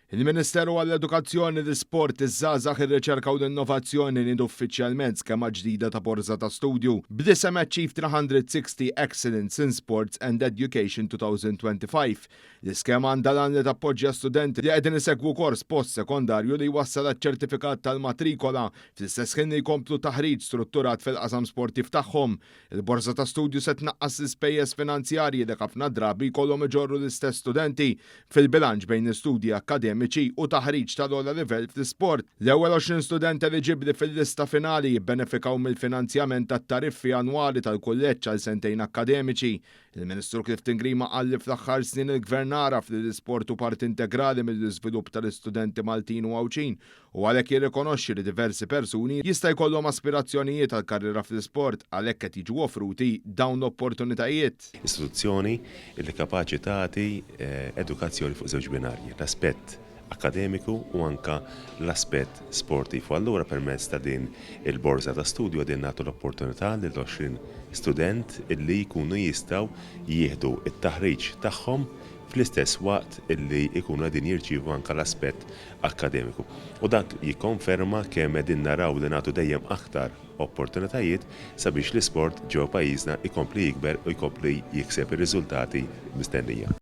Il-Ministeru għall-Edukazzjoni, l-isports, iż-żgħażagħ, ir-riċerka u l-innovazzjoni niedu uffiċjalment skema ġdida ta' Borża ta' Studju b'disem Achieve 360 Excellence in Sports and Education 2025. L-iskema għandha lan li tappoġġja studenti li qegħdin isegwu kors post-sekondarju li jwassal għaċ-ċertifikat tal-matrikola fl-istess ħin li jkomplu taħriġ strutturat fil-qasam sportiv tagħhom. Il-Borża ta' Studju se tnaqqas l-ispejjeż finanzjarji li ħafna drabi jkollhom iġorru l-istess studenti fil-bilanċ bejn istudji akademiċi u taħriġ tal-ogħla livell fl-isport. L-ewwel 20 student eliġibbli fil-lista finali jibbenefikaw mill-finanzjament tat-tariffi annwali tal-kulleġġ għal sentejn akademiċi. Il-Ministru Cliff Tingrima qal li fl-aħħar snin il-Gvern araf li l-isport hu parti integrali mill-iżvilupp tal-istudenti Maltin u Għawċin u għalhekk jirrikonoxxi li diversi persuni jista' jkollhom aspirazzjonijiet għal karriera fl-isport għalhekk qed jiġu offruti dawn l-opportunitajiet. Istituzzjoni li kapaċi tagħti edukazzjoni fuq żewġ binarji, l-aspett akademiku u anka l-aspett sportiv. U allura permezz ta' din il-Borża ta' Studju din nagħtu l-opportunità lil 20 student illi jkunu jistgħu jieħdu it-taħriġ tagħhom fl-istess waqt illi jkunu qegħdin jirċievu anke l-aspett akademiku. U dak jikkonferma kemm qegħdin naraw li nagħtu dejjem aktar opportunitajiet sabiex l-isport ġew pajjiżna jkompli jikber u jkompli jikseb ir-riżultati mistennija.